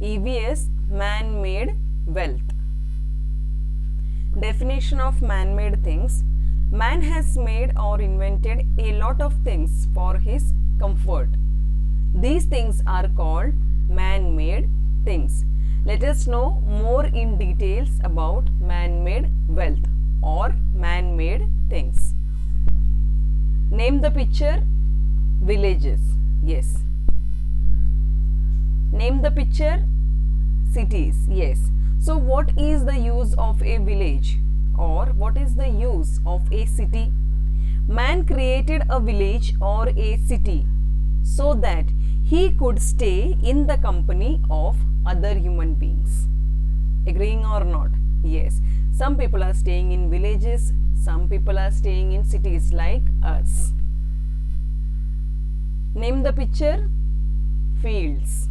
EVS, man-made wealth. Definition of man-made things. Man has made or invented a lot of things for his comfort. These things are called man-made things. Let us know more in details about man-made wealth or man-made things. Name the picture. Villages. Yes. Name the picture. Cities. Yes. So what is the use of a village or what is the use of a city? Man created a village or a city so that he could stay in the company of other human beings. Agreeing or not? Yes. Some people are staying in villages, some people are staying in cities like us. Name the picture. Fields.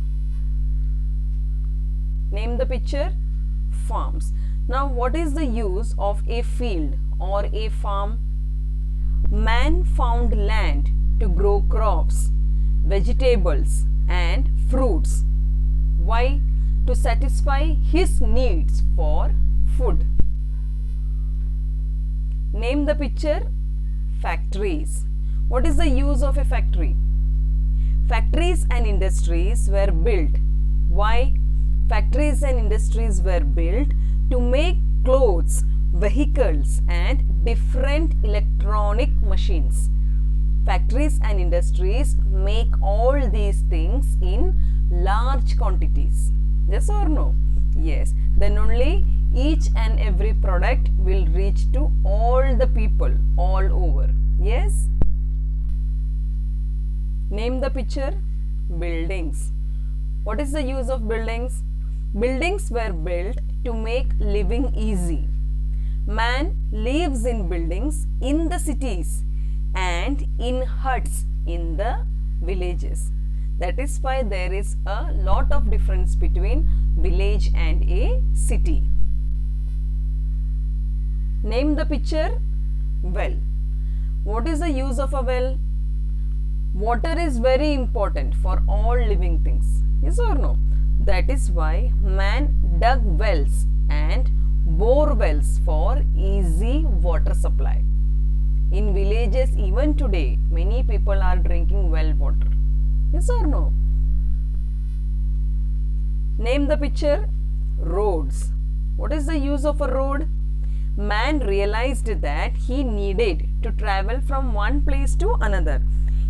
Name the picture. Farms. Now what is the use of a field or a farm? Man found land to grow crops, vegetables and fruits. Why? To satisfy his needs for food. Name the picture. Factories. What is the use of a factory? Factories and industries were built. Why? Factories and industries were built to make clothes, vehicles and different electronic machines. Factories and industries make all these things in large quantities. Yes or no? Yes. Then only each and every product will reach to all the people all over. Yes? Name the picture. Buildings. What is the use of buildings? Buildings were built to make living easy. Man lives in buildings in the cities and in huts in the villages. That is why there is a lot of difference between village and a city. Name the picture. Well. What is the use of a well? Water is very important for all living things. Yes or no? That is why man dug wells and bore wells for easy water supply. In villages even today, many people are drinking well water. Yes or no? Name the picture. Roads. What is the use of a road? Man realized that he needed to travel from one place to another.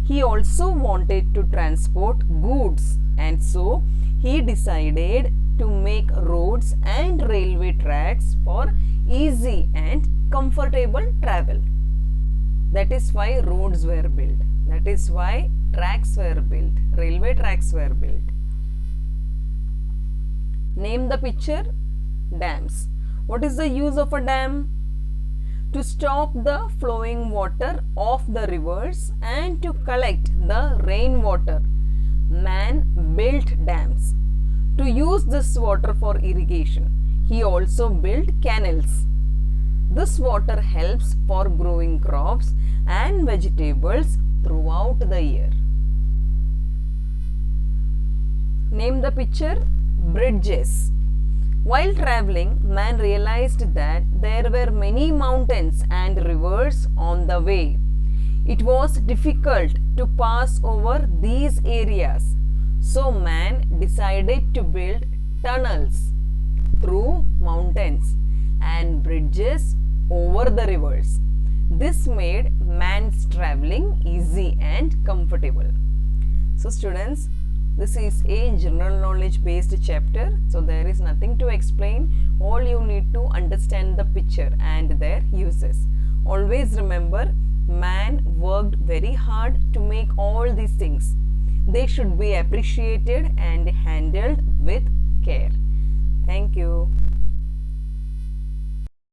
He also wanted to transport goods and so he decided to make roads and railway tracks for easy and comfortable travel. That is why roads were built. That is why tracks were built. Railway tracks were built. Name the picture. Dams. What is the use of a dam? To stop the flowing water of the rivers and to collect the rainwater. Man built dams. To use this water for irrigation, he also built canals. This water helps for growing crops and vegetables throughout the year. Name the picture. Bridges. While traveling, man realized that there were many mountains and rivers on the way. It was difficult to pass over these areas. So man decided to build tunnels through mountains and bridges over the rivers. This made man's traveling easy and comfortable. So students, this is a general knowledge based chapter. So there is nothing to explain. All you need to understand the picture and their uses. Always remember, man worked very hard to make all these things. They should be appreciated and handled with care. Thank you.